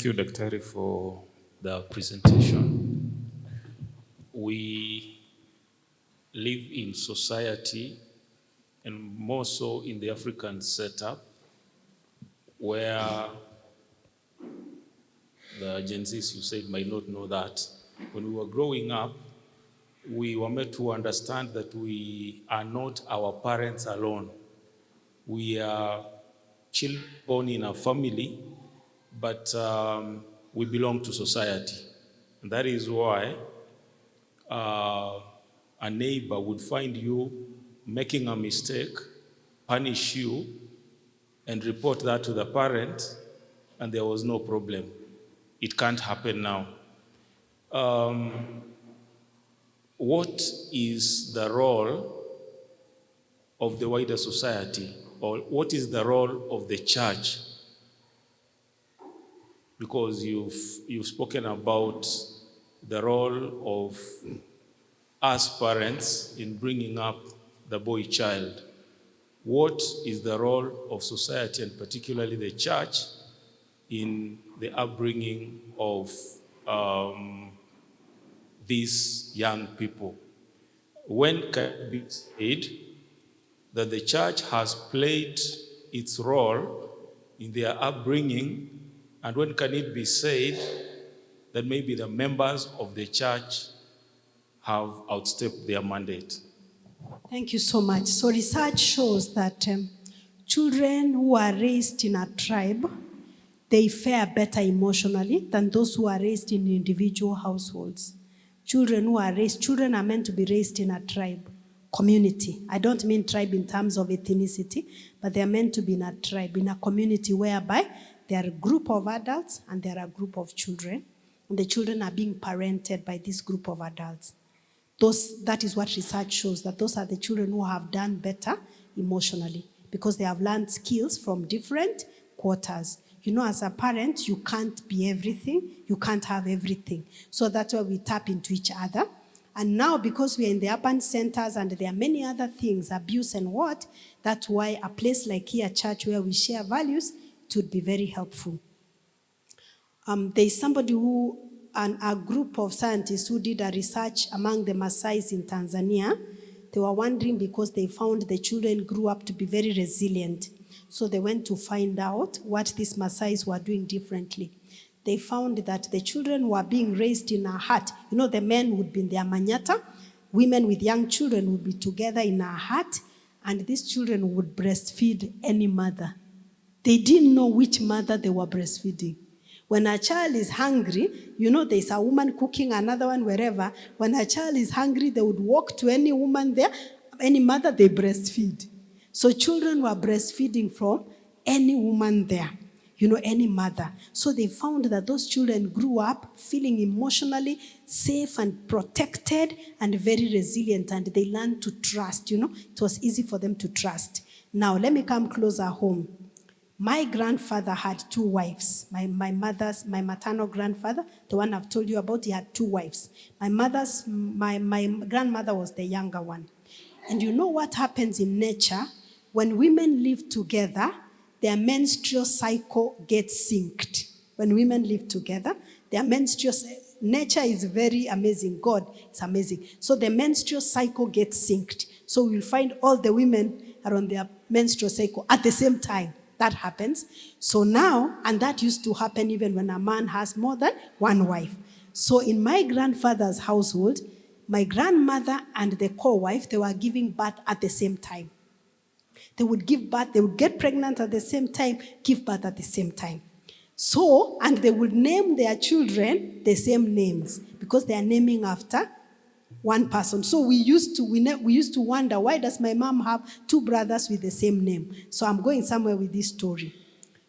Thank you, Daktari, for the presentation. We live in society, and more so in the African setup, where the Gen Zs, you said, might not know that. When we were growing up, we were made to understand that we are not our parents alone. We are children born in a family, but we belong to society. And that is why a neighbor would find you making a mistake, punish you, and report that to the parent, and there was no problem. It can't happen now. What is the role of the wider society, or what is the role of the church? Because you've spoken about the role of us parents in bringing up the boy child. What is the role of society, and particularly the church, in the upbringing of these young people? When can it be said that the church has played its role in their upbringing, and when can it be said that maybe the members of the church have outstepped their mandate? Thank you so much. So research shows that children who are raised in a tribe, they fare better emotionally than those who are raised in individual households. Children are meant to be raised in a tribe, community. I don't mean tribe in terms of ethnicity, but they are meant to be in a tribe, in a community whereby there are a group of adults and there are a group of children. And the children are being parented by this group of adults. That is what research shows, that those are the children who have done better emotionally because they have learned skills from different quarters. You know, as a parent, you can't be everything. You can't have everything. So that's why we tap into each other. And now, because we are in the urban centers and there are many other things, abuse and what, that's why a place like here, church, where we share values, it would be very helpful. There's somebody a group of scientists who did a research among the Maasais in Tanzania. They were wondering because they found the children grew up to be very resilient. So they went to find out what these Maasais were doing differently. They found that the children were being raised in a hut. You know, the men would be in their manyata. Women with young children would be together in a hut. And these children would breastfeed any mother. They didn't know which mother they were breastfeeding. When a child is hungry, you know, there's a woman cooking, another one wherever. When a child is hungry, they would walk to any woman there, any mother, they breastfeed. So children were breastfeeding from any woman there, you know, any mother. So they found that those children grew up feeling emotionally safe and protected and very resilient, and they learned to trust, you know. It was easy for them to trust. Now, let me come closer home. My grandfather had 2 wives. My maternal grandfather, the one I've told you about, he had 2 wives. My grandmother was the younger one. And you know what happens in nature? When women live together, their menstrual cycle gets synced. When women live together, their nature is very amazing. God is amazing. So the menstrual cycle gets synced. So we'll find all the women are on their menstrual cycle at the same time. That happens. So now, and that used to happen even when a man has more than 1 wife. So in my grandfather's household, my grandmother and the co-wife, they were giving birth at the same time. They would give birth, they would get pregnant at the same time, give birth at the same time. So, and they would name their children the same names because they are naming after one person. So we used to wonder, why does my mom have 2 brothers with the same name? So I'm going somewhere with this story.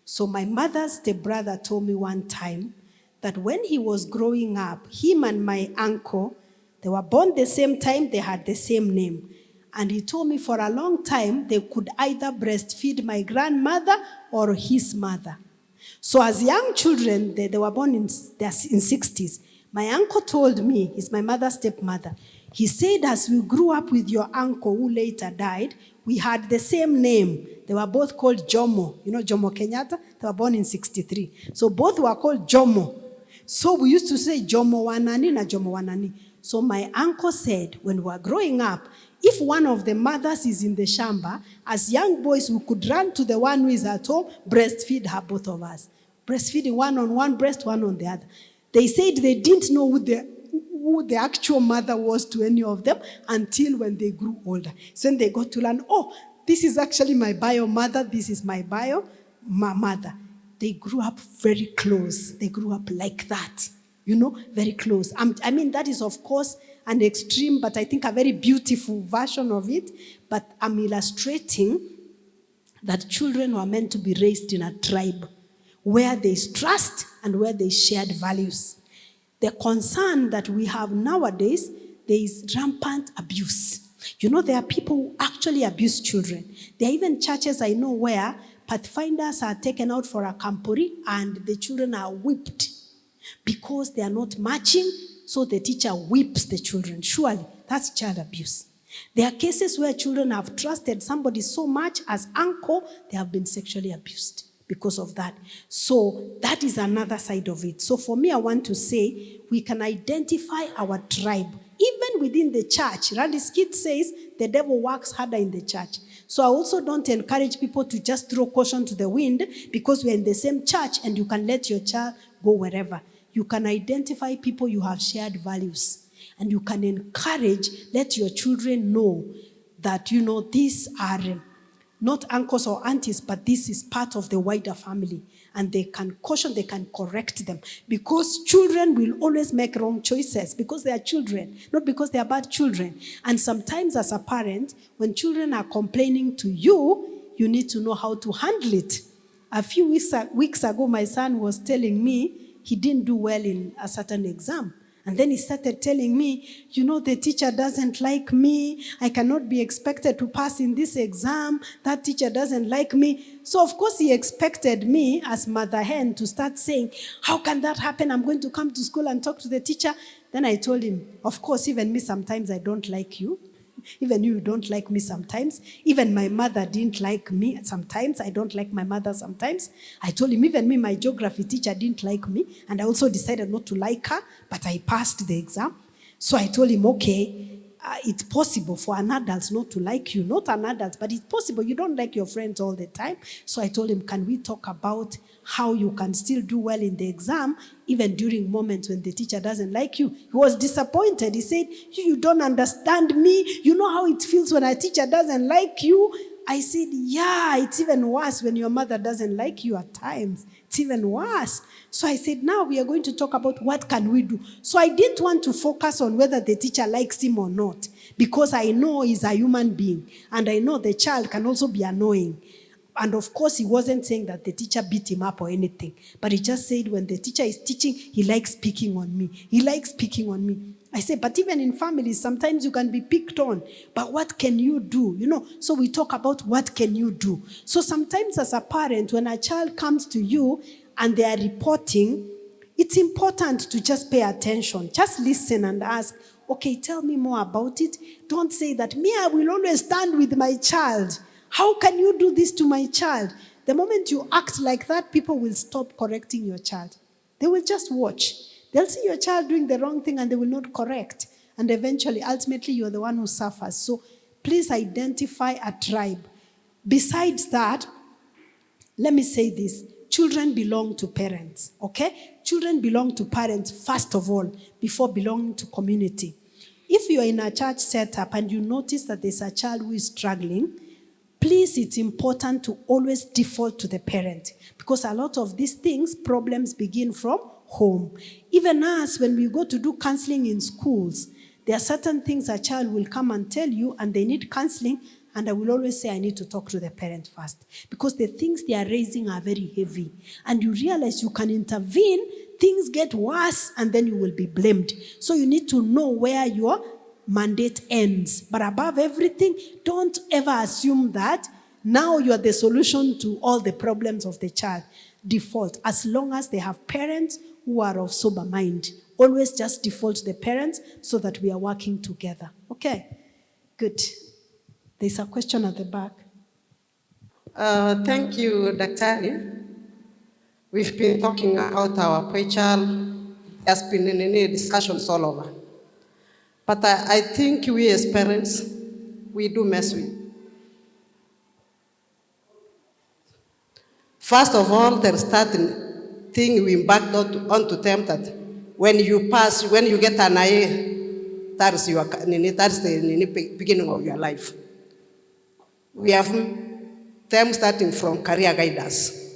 So my mother's stepbrother told me one time that when he was growing up, him and my uncle, they were born the same time, they had the same name. And he told me for a long time, they could either breastfeed my grandmother or his mother. So as young children, they were born in 60s. My uncle told me, he's my mother's stepmother, He said, as we grew up with your uncle who later died, we had the same name. They were both called Jomo. You know Jomo Kenyatta? They were born in 63. So both were called Jomo. So we used to say Jomo Wanani na Jomo Wanani. So my uncle said, when we were growing up, if one of the mothers is in the shamba, as young boys, we could run to the one who is at home, breastfeed her, both of us. Breastfeeding one on one breast, one on the other. They said they didn't know who the actual mother was to any of them until when they grew older. So when they got to learn, oh, this is actually my bio mother, this is my bio mother. They grew up very close. They grew up like that, very close. I mean, that is, of course, an extreme, but I think a very beautiful version of it. But I'm illustrating that children were meant to be raised in a tribe where there is trust and where there is shared values. The concern that we have nowadays, there is rampant abuse. There are people who actually abuse children. There are even churches I know where pathfinders are taken out for a campori and the children are whipped because they are not matching, so the teacher whips the children. Surely, that's child abuse. There are cases where children have trusted somebody so much as uncle, they have been sexually abused because of that. So that is another side of it. So for me, I want to say we can identify our tribe, even within the church. Randy Skid says the devil works harder in the church. So I also don't encourage people to just throw caution to the wind because we're in the same church and you can let your child go wherever. You can identify people you have shared values. And you can encourage, let your children know that, these are not uncles or aunties, but this is part of the wider family. And they can caution, they can correct them. Because children will always make wrong choices because they are children, not because they are bad children. And sometimes as a parent, when children are complaining to you, you need to know how to handle it. A few weeks ago, my son was telling me he didn't do well in a certain exam. And then he started telling me, the teacher doesn't like me. I cannot be expected to pass in this exam. That teacher doesn't like me. So, of course, he expected me as mother hen to start saying, how can that happen? I'm going to come to school and talk to the teacher. Then I told him, of course, even me, sometimes I don't like you. Even you don't like me sometimes. Even my mother didn't like me sometimes. I don't like my mother sometimes. I told him, even me, my geography teacher didn't like me. And I also decided not to like her, but I passed the exam. So I told him, okay, it's possible for an adult not to like you. Not an adult, but it's possible. You don't like your friends all the time. So I told him, can we talk about how you can still do well in the exam, even during moments when the teacher doesn't like you? He was disappointed. He said, you don't understand me. You know how it feels when a teacher doesn't like you? I said, yeah, it's even worse when your mother doesn't like you at times. It's even worse. So I said, now we are going to talk about what can we do. So I didn't want to focus on whether the teacher likes him or not, because I know he's a human being, and I know the child can also be annoying. And of course, he wasn't saying that the teacher beat him up or anything, but he just said when the teacher is teaching, he likes picking on me. He likes picking on me. I said, but even in families, sometimes you can be picked on. But what can you do? So we talk about what can you do. So sometimes as a parent, when a child comes to you and they are reporting, it's important to just pay attention. Just listen and ask, okay, tell me more about it. Don't say that, me, I will always stand with my child. How can you do this to my child? The moment you act like that, people will stop correcting your child. They will just watch. They'll see your child doing the wrong thing and they will not correct. And eventually, ultimately, you're the one who suffers. So please identify a tribe. Besides that, let me say this. Children belong to parents, okay? Children belong to parents first of all, before belonging to community. If you're in a church setup and you notice that there's a child who is struggling, please, it's important to always default to the parent, because a lot of these things, problems begin from home. Even us, when we go to do counseling in schools, there are certain things a child will come and tell you and they need counseling, and I will always say I need to talk to the parent first, because the things they are raising are very heavy. And you realize you can intervene, things get worse, and then you will be blamed. So you need to know where your mandate ends. But above everything, don't ever assume that now you are the solution to all the problems of the child. default, as long as they have parents who are of sober mind. Always just default to the parents so that we are working together. Okay, good. There's a question at the back. Thank you, Dr. We've been talking about our BOYCHILD. There's been any discussions all over. But I think we as parents, we do mess with. First of all, there's that thing we embarked onto them that when you pass, when you get an IA, that's the beginning of your life. We have them starting from career guidance.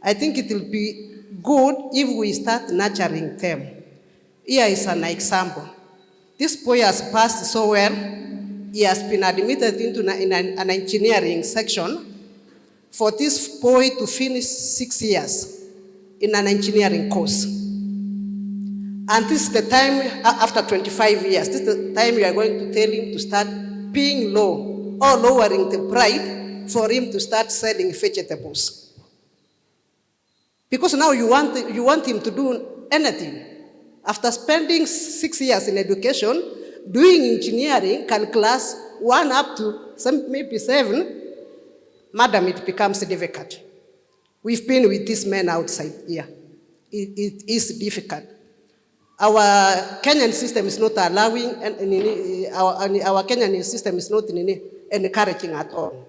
I think it will be good if we start nurturing them. Here is an example. This boy has passed so well. He has been admitted into an engineering section. For this boy to finish 6 years in an engineering course. And this is the time, after 25 years, this is the time you are going to tell him to start being low or lowering the pride for him to start selling vegetables. Because now you want him to do anything. After spending 6 years in education, doing engineering, class 1 up to maybe 7, madam, it becomes difficult. We've been with these men outside here. It is difficult. Our Kenyan system is not allowing, our Kenyan system is not encouraging at all.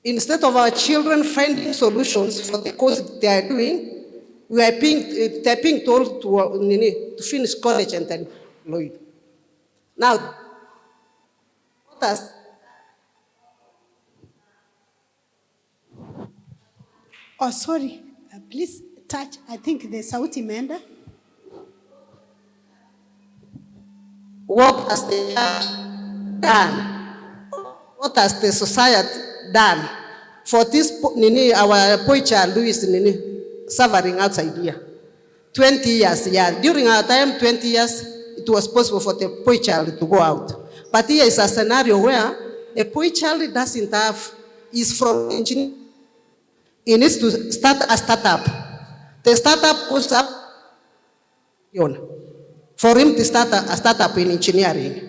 Instead of our children finding solutions for the course they are doing, they're being told to finish college and then employed. Now, what has Oh, sorry. Please touch. I think the sauti imeenda. What has the church done? What has the society done for this our BOYCHILD who is suffering outside here? 20 years, yeah. During our time, 20 years, it was possible for the BOYCHILD to go out. But here is a scenario where a BOYCHILD doesn't have, is from engineering. He needs to start a startup. The startup costs up for him to start a startup in engineering.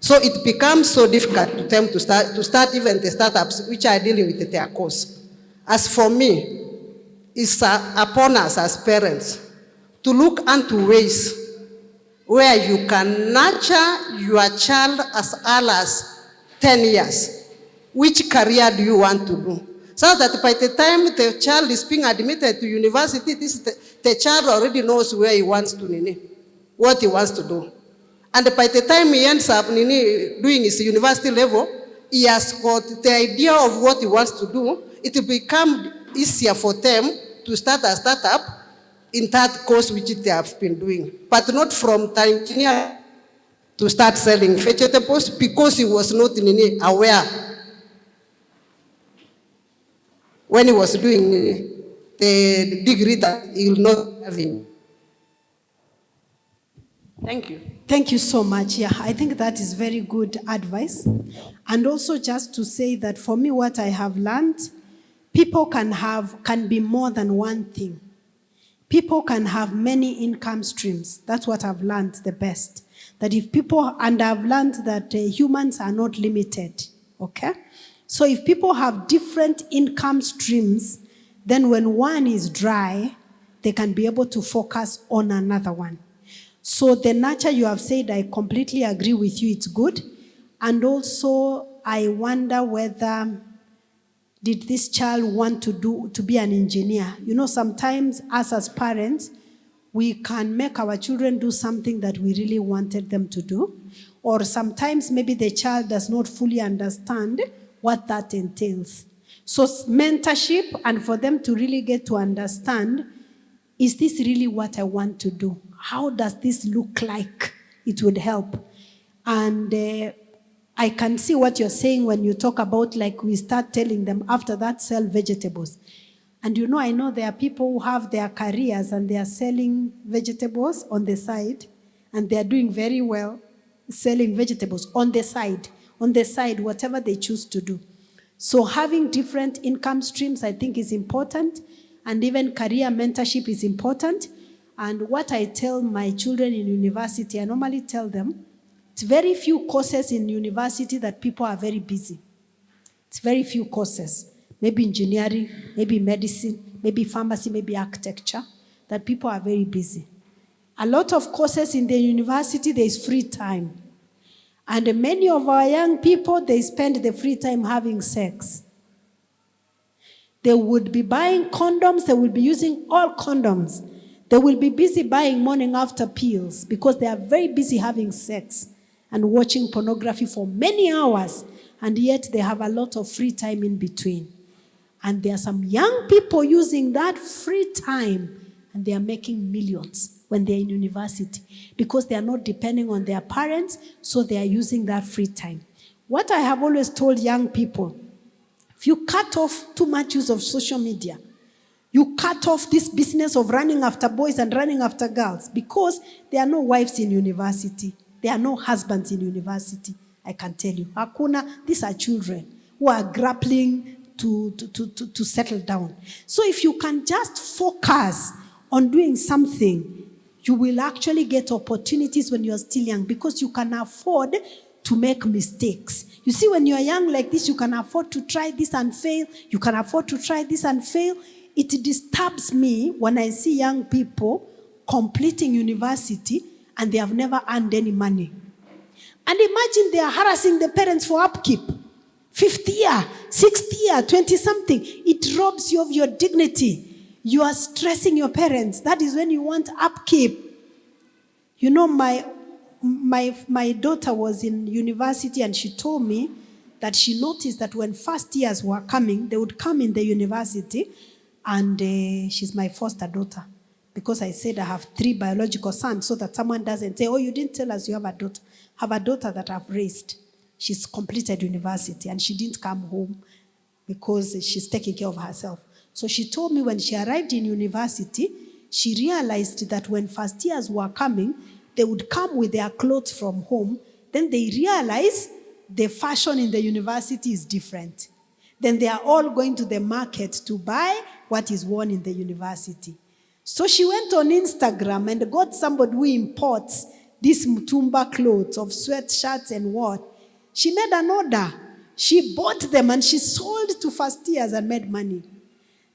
So it becomes so difficult to them to start even the startups which are dealing with their course. As for me, it's upon us as parents to look into ways where you can nurture your child as early as 10 years. Which career do you want to do? So that by the time the child is being admitted to university, the child already knows where he wants to, what he wants to do. And by the time he ends up doing his university level, he has got the idea of what he wants to do. It will become easier for them to start a startup in that course which they have been doing. But not from the engineer to start selling vegetables because he was not aware when he was doing the degree that he will not have him. Thank you. Thank you so much. Yeah, I think that is very good advice. And also just to say that for me, what I have learned, people can be more than one thing. People can have many income streams. That's what I've learned the best. That if people, and I've learned that humans are not limited, okay? So if people have different income streams, then when one is dry, they can be able to focus on another one. So the nurture you have said, I completely agree with you, it's good. And also, I wonder whether, did this child want to be an engineer? Sometimes us as parents, we can make our children do something that we really wanted them to do. Or sometimes maybe the child does not fully understand what that entails. So mentorship, and for them to really get to understand, is this really what I want to do? How does this look like? It would help. And I can see what you're saying when you talk about, like, we start telling them after that, sell vegetables. And I know there are people who have their careers and they are selling vegetables on the side, and they are doing very well selling vegetables on the side, whatever they choose to do. So having different income streams, I think, is important. and even career mentorship is important. And what I tell my children in university, I normally tell them, it's very few courses in university that people are very busy. It's very few courses. Maybe engineering, maybe medicine, maybe pharmacy, maybe architecture, that people are very busy. A lot of courses in the university, there is free time. And many of our young people, they spend the free time having sex. They would be buying condoms, they will be using all condoms. They will be busy buying morning after pills because they are very busy having sex and watching pornography for many hours, and yet they have a lot of free time in between. And there are some young people using that free time, and they are making millions when they're in university because they are not depending on their parents, so they are using that free time. What I have always told young people, if you cut off too much use of social media, you cut off this business of running after boys and running after girls, because there are no wives in university. There are no husbands in university, I can tell you. Hakuna, these are children who are grappling to settle down. So if you can just focus on doing something, you will actually get opportunities when you're still young, because you can afford to make mistakes. You see, when you're young like this, you can afford to try this and fail. You can afford to try this and fail. It disturbs me when I see young people completing university and they have never earned any money. And imagine they are harassing the parents for upkeep. 5th year, 6th year, 20-something. It robs you of your dignity. You are stressing your parents. That is when you want upkeep. You know, my daughter was in university and she told me that she noticed that when first years were coming, they would come in the university. And she's my foster daughter, because I said I have 3 biological sons, so that someone doesn't say, oh, you didn't tell us you have a daughter. I have a daughter that I've raised. She's completed university and she didn't come home because she's taking care of herself. So she told me when she arrived in university, she realized that when first years were coming, they would come with their clothes from home. Then they realized the fashion in the university is different. Then they are all going to the market to buy what is worn in the university. So she went on Instagram and got somebody who imports these Mutumba clothes of sweatshirts and what. She made an order. She bought them and she sold to first years and made money.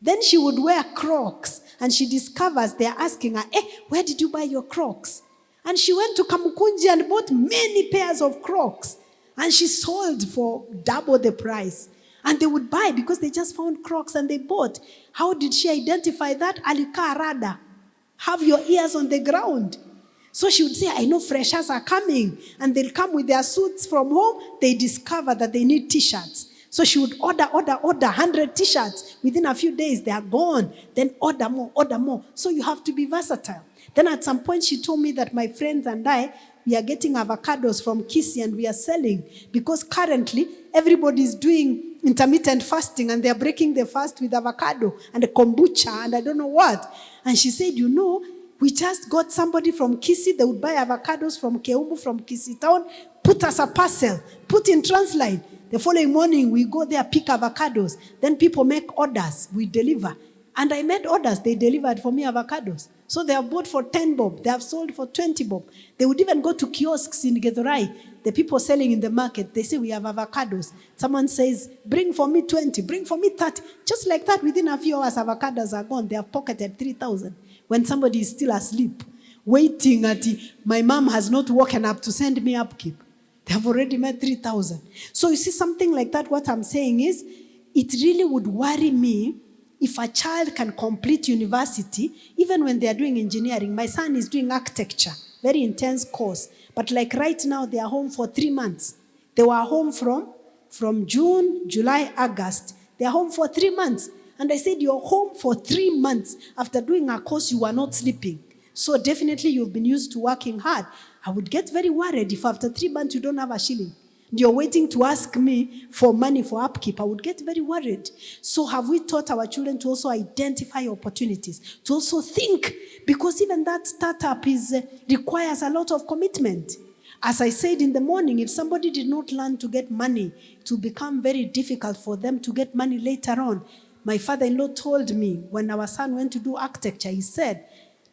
Then she would wear Crocs and she discovers they're asking her, where did you buy your Crocs? And she went to Kamukunji and bought many pairs of Crocs. And she sold for double the price. And they would buy because they just found Crocs and they bought. How did she identify that? Alika rada. Have your ears on the ground. So she would say, I know freshers are coming. And they'll come with their suits from home. They discover that they need t-shirts. So she would order 100 t-shirts. Within a few days, they are gone. Then order more. So you have to be versatile. Then at some point, she told me that my friends and I, we are getting avocados from Kisii and we are selling. Because currently, everybody is doing intermittent fasting and they are breaking the fast with avocado and kombucha and I don't know what. And she said, you know, we just got somebody from Kisii. They would buy avocados from Keumbu, from Kisii town, put us a parcel, put in Transline. The following morning, we go there, pick avocados. Then people make orders. We deliver. And I made orders. They delivered for me avocados. So they have bought for 10 bob. They have sold for 20 bob. They would even go to kiosks in Githurai. The people selling in the market, they say, we have avocados. Someone says, bring for me 20, bring for me 30. Just like that, within a few hours, avocados are gone. They have pocketed 3,000. When somebody is still asleep, waiting at my mom has not woken up to send me upkeep. They have already made 3,000. So you see something like that, what I'm saying is, it really would worry me if a child can complete university, even when they are doing engineering. My son is doing architecture, very intense course. But like right now, they are home for 3 months. They were home from June, July, August. They are home for 3 months. And I said, you're home for 3 months. After doing a course, you are not sleeping. So definitely you've been used to working hard. I would get very worried if after 3 months you don't have a shilling. You're waiting to ask me for money for upkeep. I would get very worried. So have we taught our children to also identify opportunities, to also think? Because even that startup requires a lot of commitment. As I said in the morning, if somebody did not learn to get money, it will become very difficult for them to get money later on. My father-in-law told me when our son went to do architecture, he said,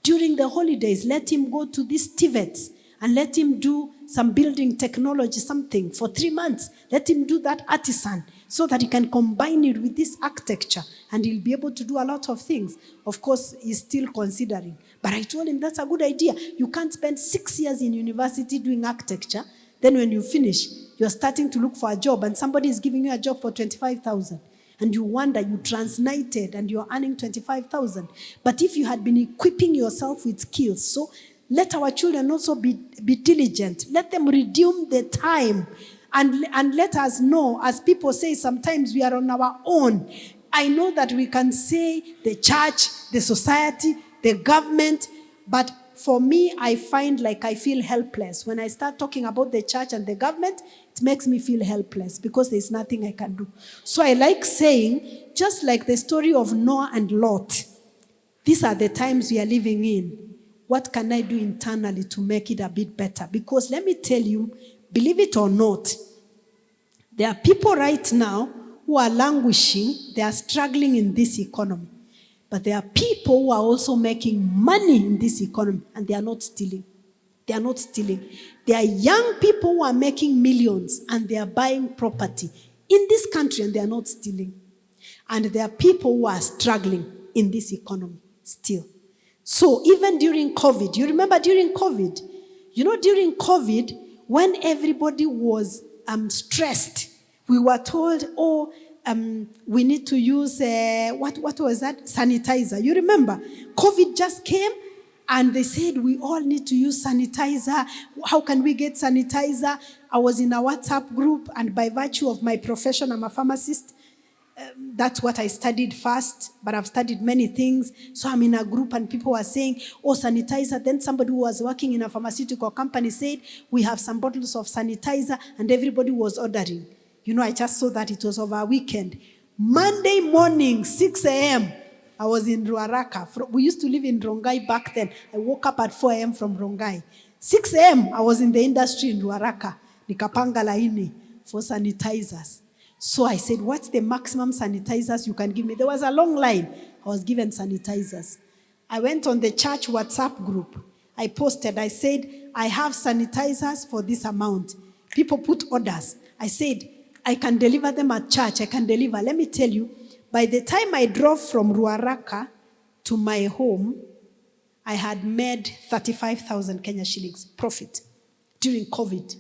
during the holidays, let him go to these TVETs and let him do some building technology, something for 3 months. Let him do that artisan so that he can combine it with this architecture and he'll be able to do a lot of things. Of course, he's still considering. But I told him that's a good idea. You can't spend 6 years in university doing architecture. Then when you finish, you're starting to look for a job and somebody is giving you a job for 25,000. And you wonder, you translated and you're earning 25,000. But if you had been equipping yourself with skills, so let our children also be diligent. Let them redeem the time. And let us know, as people say, sometimes we are on our own. I know that we can say the church, the society, the government, but for me, I find like I feel helpless. When I start talking about the church and the government, it makes me feel helpless because there's nothing I can do. So I like saying, just like the story of Noah and Lot, these are the times we are living in. What can I do internally to make it a bit better? Because let me tell you, believe it or not, there are people right now who are languishing, they are struggling in this economy. But there are people who are also making money in this economy and they are not stealing. They are not stealing. There are young people who are making millions and they are buying property in this country and they are not stealing. And there are people who are struggling in this economy still. So even during COVID, you remember during COVID? You know, during COVID, when everybody was stressed, we were told, we need to use, what was that? Sanitizer. You remember? COVID just came and they said, we all need to use sanitizer. How can we get sanitizer? I was in a WhatsApp group and by virtue of my profession, I'm a pharmacist. That's what I studied first, but I've studied many things. So I'm in a group and people were saying, sanitizer. Then somebody who was working in a pharmaceutical company said, we have some bottles of sanitizer, and everybody was ordering. You know, I just saw that it was over a weekend. Monday morning, 6 a.m., I was in Ruaraka. We used to live in Rongai back then. I woke up at 4 a.m. from Rongai. 6 a.m., I was in the industry in Ruaraka. Nikapanga laini for sanitizers. So I said, what's the maximum sanitizers you can give me? There was a long line. I was given sanitizers. I went on the church WhatsApp group. I posted, I said, I have sanitizers for this amount. People put orders. I said, I can deliver them at church. I can deliver. Let me tell you, by the time I drove from Ruaraka to my home, I had made 35,000 Kenya shillings profit during COVID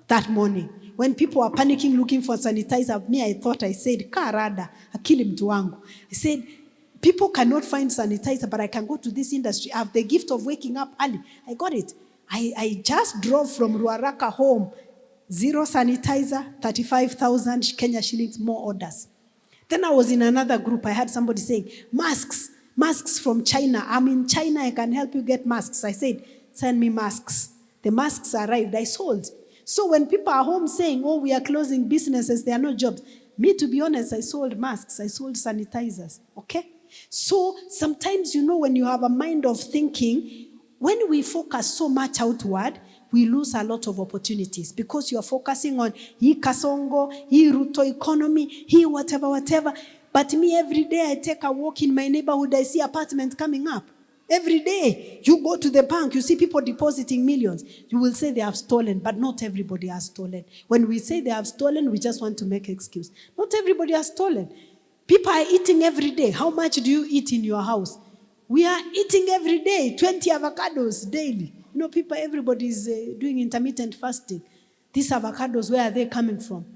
that morning. When people were panicking looking for sanitizer, I said, Karada, akili mtu wangu. I said, people cannot find sanitizer, but I can go to this industry. I have the gift of waking up early. I got it. I just drove from Ruaraka home. 0 sanitizer, 35,000 Kenya shillings, more orders. Then I was in another group. I had somebody saying, masks from China. I'm in China. I can help you get masks. I said, send me masks. The masks arrived. I sold. So when people are home saying, we are closing businesses, there are no jobs. Me, to be honest, I sold masks. I sold sanitizers. Okay? So sometimes, when you have a mind of thinking, when we focus so much outward, we lose a lot of opportunities because you're focusing on hii kasongo, hii Ruto economy, hii whatever. But me, every day I take a walk in my neighborhood, I see apartments coming up. Every day, you go to the bank, you see people depositing millions. You will say they have stolen, but not everybody has stolen. When we say they have stolen, we just want to make excuse. Not everybody has stolen. People are eating every day. How much do you eat in your house? We are eating every day, 20 avocados daily. Everybody is doing intermittent fasting. These avocados, where are they coming from?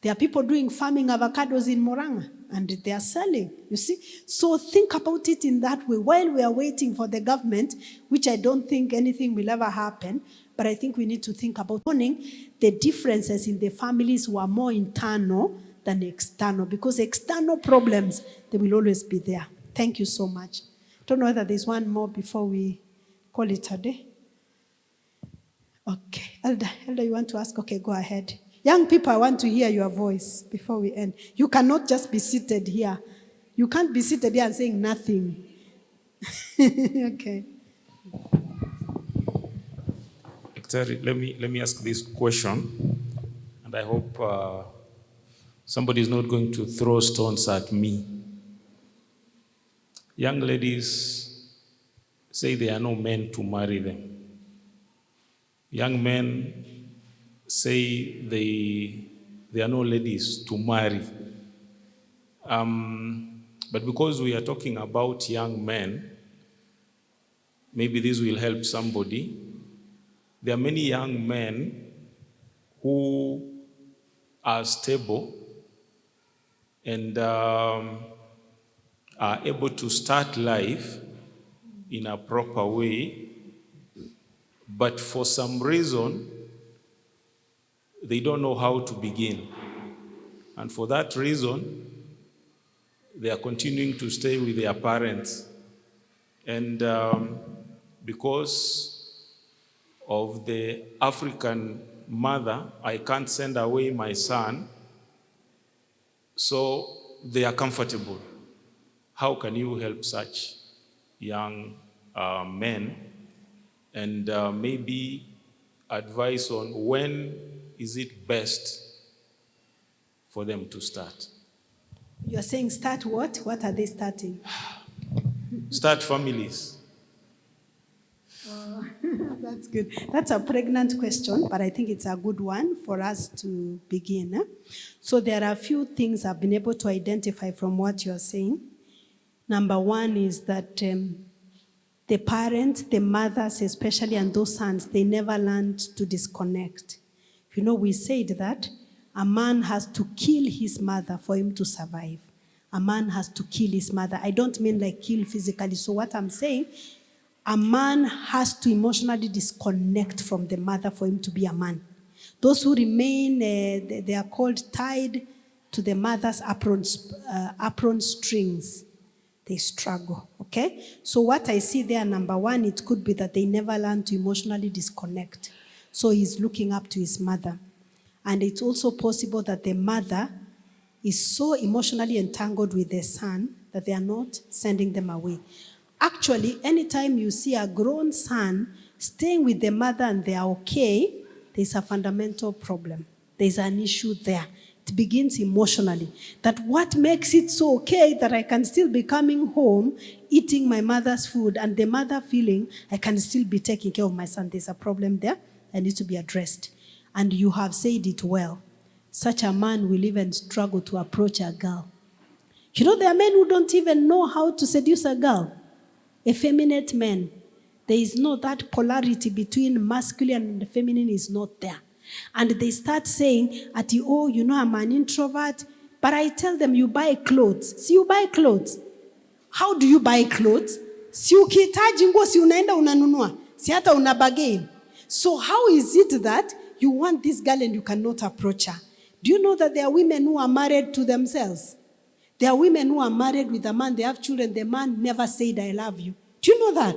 There are people doing farming avocados in Moranga, and they are selling, you see. So think about it in that way. While we are waiting for the government, which I don't think anything will ever happen, but I think we need to think about the differences in the families who are more internal than external, because external problems, they will always be there. Thank you so much. Don't know whether there's one more before we call it a day. Okay, Elder, you want to ask? Okay, go ahead. Young people, I want to hear your voice before we end. You cannot just be seated here. You can't be seated here and saying nothing. Okay. Let me ask this question, and I hope somebody is not going to throw stones at me. Young ladies say there are no men to marry them. Young men say there are no ladies to marry. But because we are talking about young men, maybe this will help somebody. There are many young men who are stable and are able to start life in a proper way, but for some reason, they don't know how to begin. And for that reason, they are continuing to stay with their parents. And because of the African mother, I can't send away my son, so they are comfortable. How can you help such young men? And maybe advice on when is it best for them to start? You're saying start what? What are they starting? Start families. That's good. That's a pregnant question, but I think it's a good one for us to begin. So there are a few things I've been able to identify from what you're saying. Number one is that the parents, the mothers especially, and those sons, they never learned to disconnect. You know, we said that a man has to kill his mother for him to survive. A man has to kill his mother. I don't mean like kill physically. So what I'm saying, a man has to emotionally disconnect from the mother for him to be a man. Those who remain, they are called tied to the mother's apron strings. They struggle, okay? So what I see there, number one, it could be that they never learn to emotionally disconnect. So he's looking up to his mother. And it's also possible that the mother is so emotionally entangled with the son that they are not sending them away. Actually, anytime you see a grown son staying with the mother and they are okay, there's a fundamental problem. There's an issue there. It begins emotionally. That what makes it so okay that I can still be coming home, eating my mother's food, and the mother feeling I can still be taking care of my son. There's a problem there that needs to be addressed. And you have said it well. Such a man will even struggle to approach a girl. You know, there are men who don't even know how to seduce a girl. Effeminate men. There is no that polarity between masculine and feminine is not there. And they start saying, oh, you know, I'm an introvert. But I tell them, you buy clothes. See, you buy clothes. How do you buy clothes? Si ukihitaji nguo si unaenda unanunua. Si hata unabagain. So how is it that you want this girl and you cannot approach her? Do you know that there are women who are married to themselves? There are women who are married with a man, they have children, the man never said, I love you. Do you know that?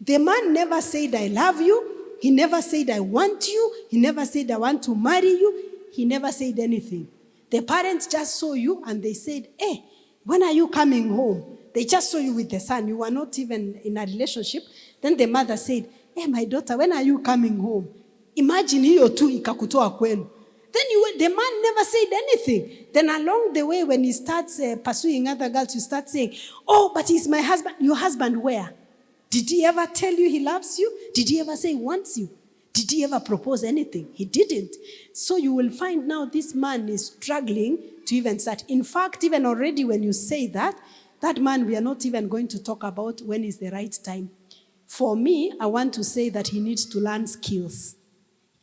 The man never said, I love you. He never said, I want you. He never said, I want to marry you. He never said anything. The parents just saw you and they said, hey, when are you coming home? They just saw you with the son. You were not even in a relationship. Then the mother said, hey, my daughter, when are you coming home? Imagine hiyo tu ikakutoa kwenu. Then the man never said anything. Then along the way, when he starts pursuing other girls, you start saying, oh, but he's my husband. Your husband where? Did he ever tell you he loves you? Did he ever say he wants you? Did he ever propose anything? He didn't. So you will find now this man is struggling to even start. In fact, even already when you say that man we are not even going to talk about when is the right time. For me, I want to say that he needs to learn skills.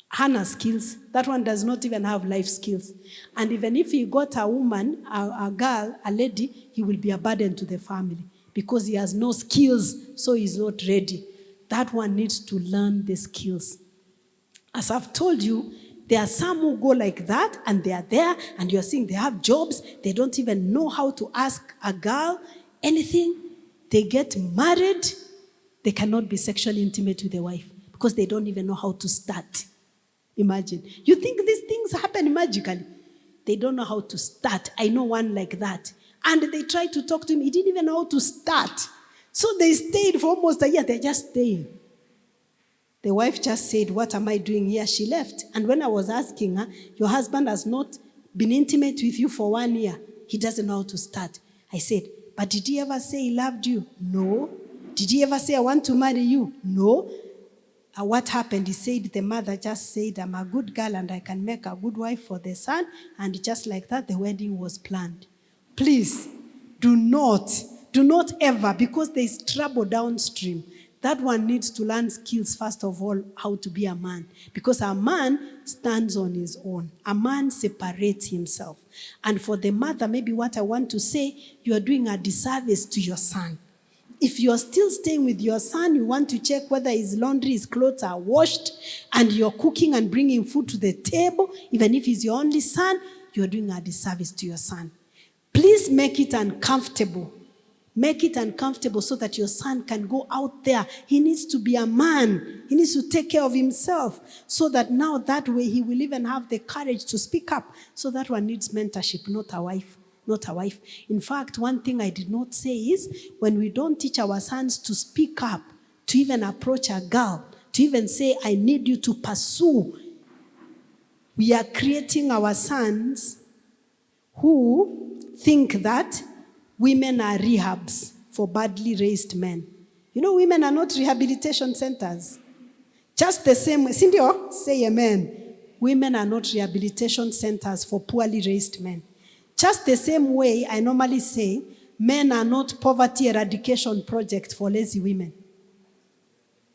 Hannah skills. That one does not even have life skills. And even if he got a woman, a girl, a lady, he will be a burden to the family because he has no skills, so he's not ready. That one needs to learn the skills. As I've told you, there are some who go like that and they are there and you're seeing they have jobs. They don't even know how to ask a girl anything. They get married. They cannot be sexually intimate with their wife because they don't even know how to start. Imagine. You think these things happen magically? They don't know how to start. I know one like that. And they tried to talk to him. He didn't even know how to start. So they stayed for almost a year. They're just staying. The wife just said, what am I doing here? She left. And when I was asking her, your husband has not been intimate with you for 1 year. He doesn't know how to start. I said, But did he ever say he loved you? No. Did he ever say, I want to marry you? No. What happened? He said, the mother just said, I'm a good girl and I can make a good wife for the son. And just like that, the wedding was planned. Please, do not ever, because there is trouble downstream. That one needs to learn skills, first of all, how to be a man. Because a man stands on his own. A man separates himself. And for the mother, maybe what I want to say, you are doing a disservice to your son. If you're still staying with your son, you want to check whether his laundry, his clothes are washed, and you're cooking and bringing food to the table, even if he's your only son, you're doing a disservice to your son. Please make it uncomfortable. Make it uncomfortable so that your son can go out there. He needs to be a man. He needs to take care of himself so that now that way he will even have the courage to speak up. So that one needs mentorship, not a wife. Not a wife. In fact, one thing I did not say is when we don't teach our sons to speak up, to even approach a girl, to even say, I need you to pursue, we are creating our sons who think that women are rehabs for badly raised men. You know, women are not rehabilitation centers. Just the same way, Cindy, say amen. Women are not rehabilitation centers for poorly raised men. Just the same way I normally say, men are not poverty eradication project for lazy women.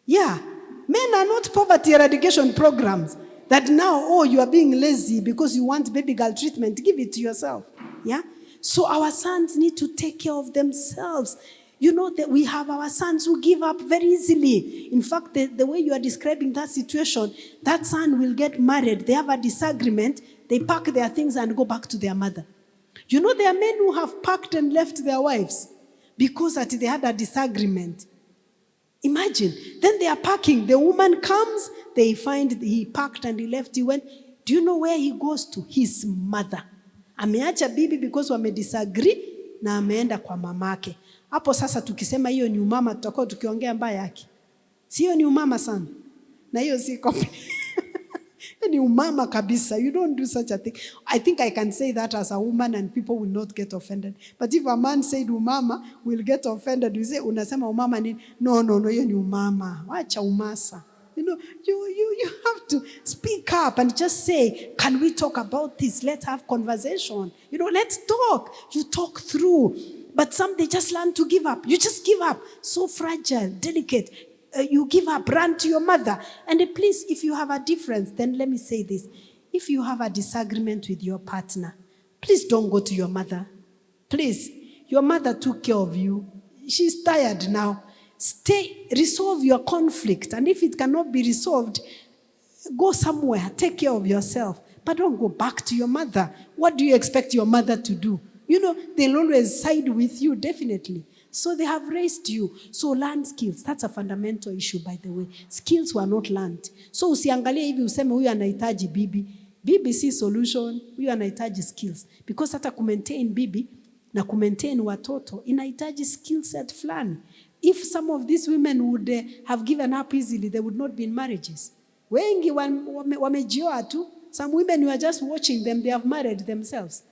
Yeah, men are not poverty eradication programs that now, you are being lazy because you want baby girl treatment. Give it to yourself. Yeah? So our sons need to take care of themselves. You know that we have our sons who give up very easily. In fact, the way you are describing that situation, that son will get married. They have a disagreement. They pack their things and go back to their mother. You know, there are men who have packed and left their wives because they had a disagreement. Imagine. Then they are packing. The woman comes, they find he packed and he left. He went. Do you know where he goes to? His mother. Ameacha bibi because wame disagree na ameenda kwa mamake. Hapo sasa tukisema hiyo ni umama, tutakuwa tukiongea mbaya yake. Sio ni umama sana. Na hiyo si ni umama kabisa. You don't do such a thing. I think I can say that as a woman and people will not get offended. But if a man said umama, will get offended. We say, unasema umama ni, no, hiyo ni umama. Wacha umasa. You know, you have to speak up and just say, can we talk about this? Let's have conversation. You know, let's talk. You talk through. But some, they just learn to give up. You just give up. So fragile, delicate. You give up, run to your mother. And please, if you have a difference, then let me say this. If you have a disagreement with your partner, please don't go to your mother. Please, your mother took care of you. She's tired now. Resolve your conflict. And if it cannot be resolved, go somewhere, take care of yourself. But don't go back to your mother. What do you expect your mother to do? You know, they'll always side with you, definitely. So they have raised you. So learn skills. That's a fundamental issue, by the way. Skills were not learned. So usiangalie hivi useme huyu anahitaji bibi. Bibi si solution. Huyu anahitaji skills. Because hata kumaintain bibi na kumaintain watoto inahitaji skill set fulani. If some of these women would have given up easily, they would not be in marriages. Wengi wamejioa tu. Some women, you are just watching them, they have married themselves.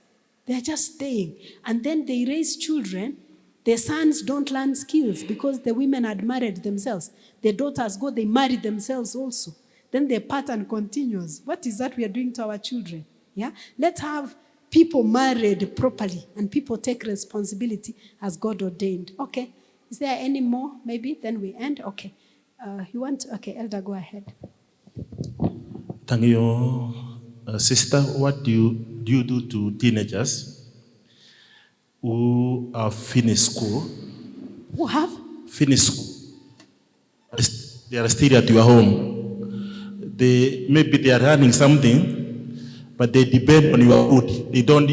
They are just staying. And then they raise children. Their sons don't learn skills because the women had married themselves. The daughters go, they marry themselves also. Then the pattern continues. What is that we are doing to our children? Yeah? Let's have people married properly and people take responsibility as God ordained. Okay. Is there any more? Maybe then we end. Okay. Okay, Elder, go ahead. Thank you, sister. What do you do to teenagers who have finished school? Who have? Finished school. They are still at your home. Maybe they are running something, but they depend on your food. They don't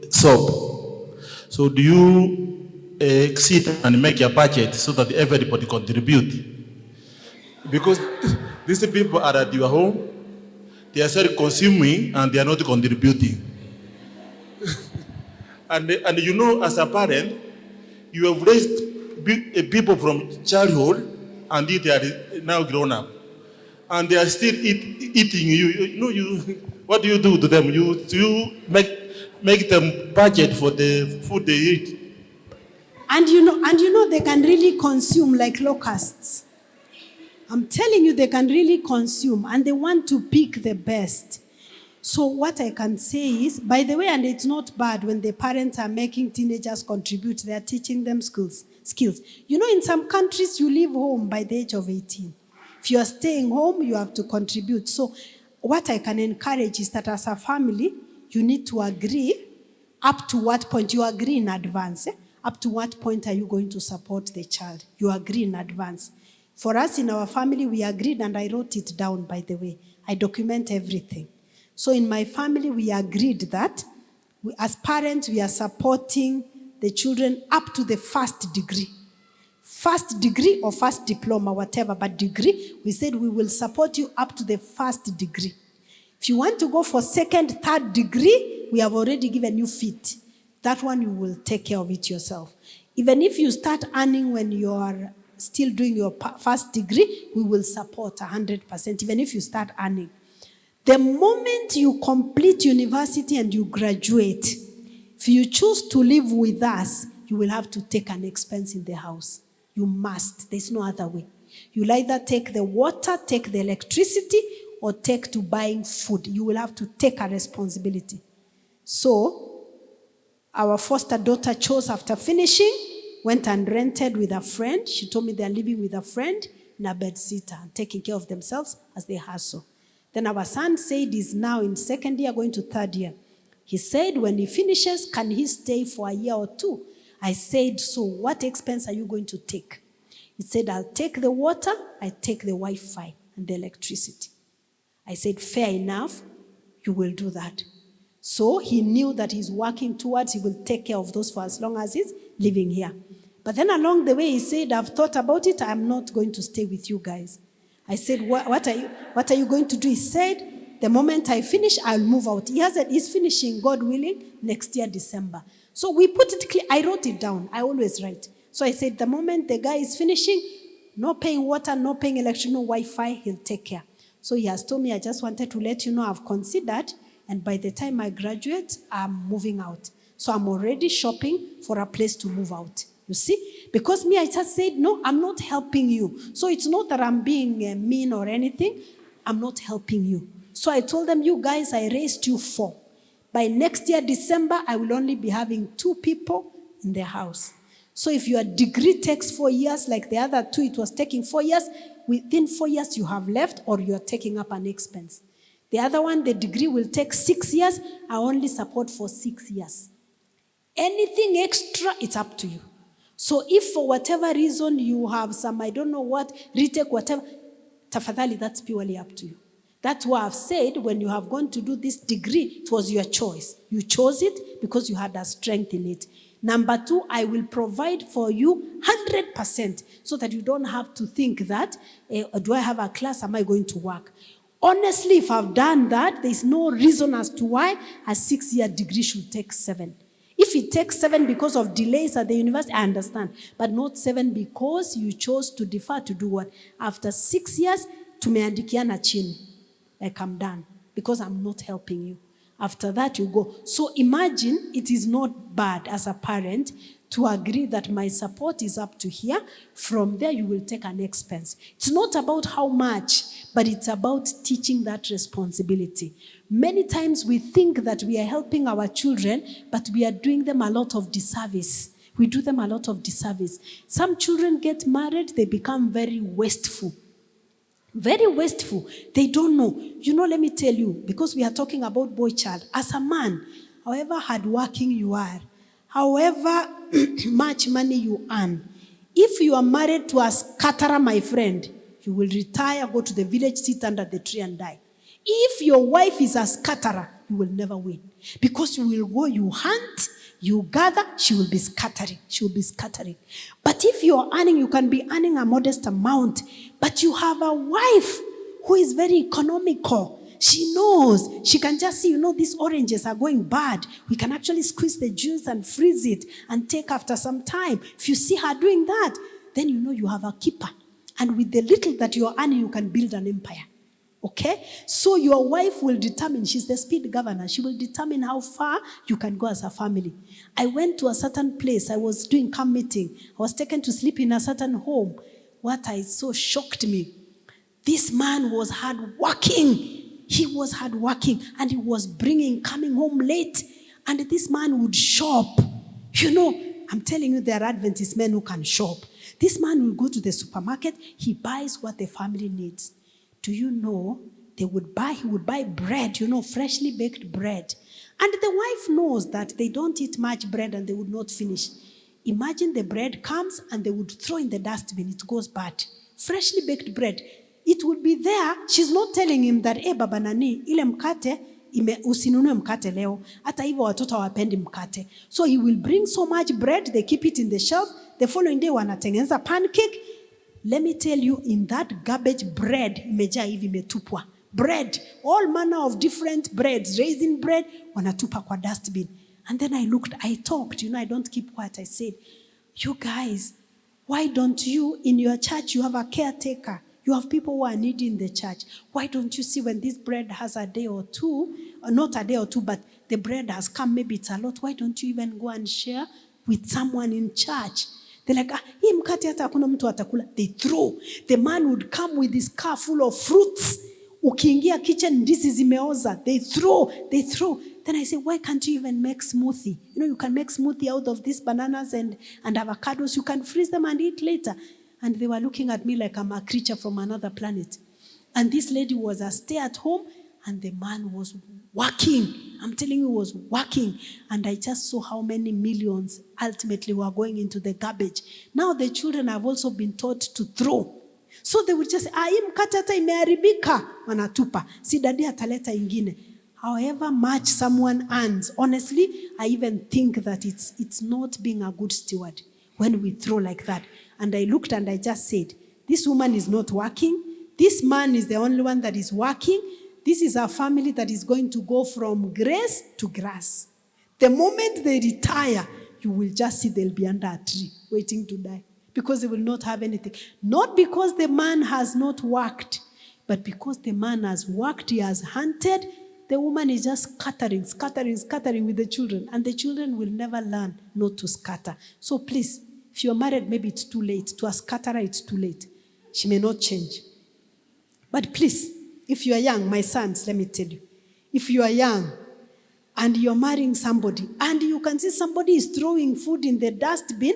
soap. So do you sit and make your budget so that everybody contribute? Because these people are at your home, they are self-consuming and they are not contributing. and you know, as a parent, you have raised people from childhood and they are now grown up. And they are still eating you. You know, what do you do to them? You make them budget for the food they eat. And you know they can really consume like locusts. I'm telling you, they can really consume, and they want to pick the best. So what I can say is, by the way, and it's not bad when the parents are making teenagers contribute, they are teaching them skills. You know, in some countries, you leave home by the age of 18. If you are staying home, you have to contribute. So what I can encourage is that as a family, you need to agree up to what point. You agree in advance. Up to what point are you going to support the child? You agree in advance. For us in our family, we agreed, and I wrote it down, by the way. I document everything. So in my family, we agreed that as parents, we are supporting the children up to the first degree. First degree or first diploma, whatever, but degree, we said we will support you up to the first degree. If you want to go for second, third degree, we have already given you fit. That one you will take care of it yourself. Even if you start earning when you are still doing your first degree, we will support 100%, even if you start earning. The moment you complete university and you graduate, if you choose to live with us, you will have to take an expense in the house. You must. There's no other way. You'll either take the water, take the electricity, or take to buying food. You will have to take a responsibility. So, our foster daughter chose after finishing, went and rented with a friend. She told me they're living with a friend in a bedsitter and taking care of themselves as they hustle. Then our son said he's now in second year, going to third year. He said when he finishes, can he stay for a year or two? I said, so what expense are you going to take? He said, I'll take the water, I take the Wi-Fi and the electricity. I said, fair enough, you will do that. So he knew that he's working towards, he will take care of those for as long as he's living here. But then along the way, he said, I've thought about it, I'm not going to stay with you guys. I said, what are you going to do? He said, the moment I finish, I'll move out. He's finishing, God willing, next year, December. So we put it clear. I wrote it down. I always write. So I said, the moment the guy is finishing, no paying water, no paying electricity, no Wi-Fi, he'll take care. So he has told me, I just wanted to let you know I've considered, and by the time I graduate, I'm moving out. So I'm already shopping for a place to move out. You see? Because me, I just said, no, I'm not helping you. So it's not that I'm being mean or anything. I'm not helping you. So I told them, you guys, I raised you 4. By next year, December, I will only be having 2 people in the house. So if your degree takes 4 years, like the other 2, it was taking 4 years, within 4 years you have left or you're taking up an expense. The other one, the degree will take 6 years. I only support for 6 years. Anything extra, it's up to you. So if for whatever reason you have some, I don't know what, retake, whatever, tafadhali, that's purely up to you. That's why I've said when you have gone to do this degree, it was your choice. You chose it because you had a strength in it. Number 2, I will provide for you 100% so that you don't have to think that, do I have a class, am I going to work? Honestly, if I've done that, there's no reason as to why a 6-year degree should take 7. If it takes 7 because of delays at the university, I understand. But not 7 because you chose to defer to do what? After 6 years, tumeandikiana chini. Like I'm done. Because I'm not helping you. After that, you go. So imagine it is not bad as a parent to agree that my support is up to here. From there, you will take an expense. It's not about how much, but it's about teaching that responsibility. Many times we think that we are helping our children, but we are doing them a lot of disservice. We do them a lot of disservice. Some children get married, they become very wasteful. Very wasteful. They don't know. You know, let me tell you, because we are talking about boy child. As a man, however hardworking you are, however much money you earn, if you are married to a scatterer, my friend, you will retire, go to the village, sit under the tree and die. If your wife is a scatterer, you will never win. Because you will go, you hunt, you gather, she will be scattering. She will be scattering. But if you are earning, you can be earning a modest amount. But you have a wife who is very economical. She knows. She can just see, these oranges are going bad. We can actually squeeze the juice and freeze it and take after some time. If you see her doing that, then you know you have a keeper. And with the little that you are earning, you can build an empire. Okay? So your wife will determine, she's the speed governor, she will determine how far you can go as a family. I went to a certain place, I was doing camp meeting, I was taken to sleep in a certain home. What I saw shocked me. This man was hardworking. He was hardworking and he was coming home late. And this man would shop. You know, I'm telling you, there are Adventist men who can shop. This man will go to the supermarket, he buys what the family needs. Do you know, he would buy bread, freshly baked bread. And the wife knows that they don't eat much bread and they would not finish. Imagine the bread comes and they would throw in the dustbin, it goes bad. Freshly baked bread. It would be there. She's not telling him that, baba nani, ile mkate, usinunue mkate leo. Hata hivyo watoto hawapendi mkate. So he will bring so much bread, they keep it in the shelf. The following day wanatengeneza pancake. Let me tell you, in that garbage bread, imejaa hivi imetupwa. Bread, all manner of different breads, raisin bread, wanatupa kwa dustbin. And then I looked, I talked, I don't keep quiet. I said, you guys, why don't you, in your church, you have a caretaker. You have people who are needy in the church. Why don't you see when this bread has a day or two, or not a day or two, but the bread has come, maybe it's a lot, why don't you even go and share with someone in church? They're like, hii mkate hata hakuna mtu atakula. They throw. The man would come with his car full of fruits. Ukiingia kitchen, ndizi zimeoza. They throw. Then I say, why can't you even make smoothie? You can make smoothie out of these bananas and avocados. You can freeze them and eat later. And they were looking at me like I'm a creature from another planet. And this lady was a stay-at-home, and the man was working. I'm telling you, he was working. And I just saw how many millions ultimately were going into the garbage. Now the children have also been taught to throw. So they would just say, hii mkate hata imeharibika, wanatupa. Si dadi ataleta ingine. However much someone earns, honestly, I even think that it's not being a good steward when we throw like that. And I looked and I just said, this woman is not working. This man is the only one that is working. This is a family that is going to go from grace to grass. The moment they retire, you will just see they'll be under a tree waiting to die because they will not have anything. Not because the man has not worked, but because the man has worked, he has hunted. The woman is just scattering with the children. And the children will never learn not to scatter. So please, if you're married, maybe it's too late. To a scatterer, it's too late. She may not change. But please, if you are young, my sons, let me tell you, if you are young and you're marrying somebody and you can see somebody is throwing food in the dustbin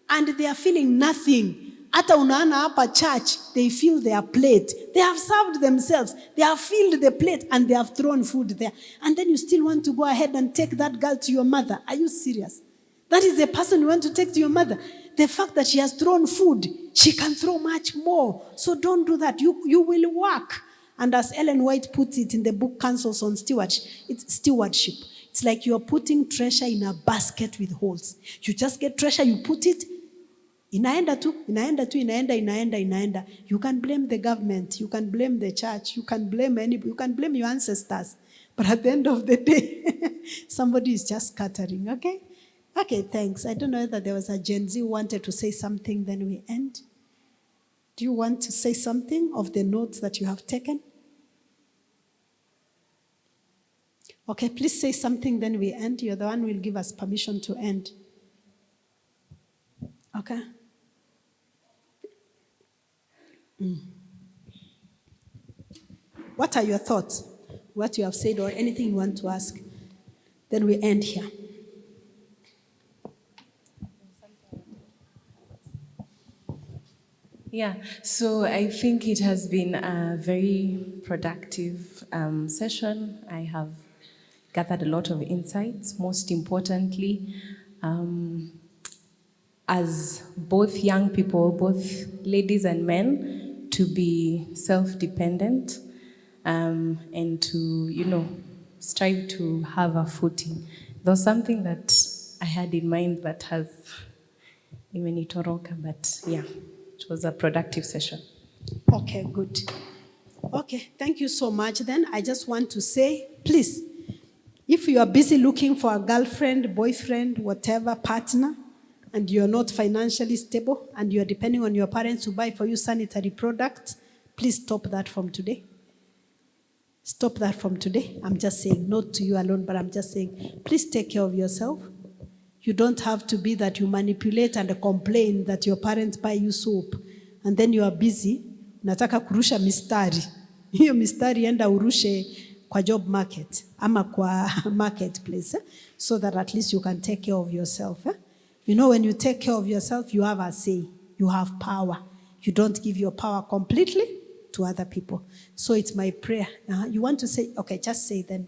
and they are feeling nothing, hata unaana hapa church, they fill their plate. They have served themselves. They have filled the plate and they have thrown food there. And then you still want to go ahead and take that girl to your mother. Are you serious? That is the person you want to take to your mother. The fact that she has thrown food, she can throw much more. So don't do that. You will work. And as Ellen White puts it in the book Counsels on Stewardship, it's stewardship. It's like you're putting treasure in a basket with holes. You just get treasure, you put it, inaenda. You can blame the government, you can blame the church, you can blame your ancestors. But at the end of the day, somebody is just scattering, okay? Okay, thanks. I don't know whether there was a Gen Z who wanted to say something, then we end. Do you want to say something of the notes that you have taken? Okay, please say something, then we end. You're the one who will give us permission to end. Okay? What are your thoughts? What you have said or anything you want to ask? Then we end here. Yeah, so I think it has been a very productive session. I have gathered a lot of insights. Most importantly, as both young people, both ladies and men, to be self-dependent and to, strive to have a footing. There was something that I had in mind that has imenitoroka, but yeah. It was a productive session. Okay, good. Okay, thank you so much. Then I just want to say, please, if you are busy looking for a girlfriend, boyfriend, whatever, partner, and you're not financially stable, and you're depending on your parents to buy for you sanitary products, please stop that from today. Stop that from today. I'm just saying, not to you alone, but I'm just saying, please take care of yourself. You don't have to be that you manipulate and complain that your parents buy you soap and then you are busy. Nataka kurusha mistari. Hiyo mistari enda urushe kwa job market ama kwa marketplace, so that at least you can take care of yourself. You know, when you take care of yourself, you have a say. You have power. You don't give your power completely to other people. So it's my prayer. You want to say, okay, just say then.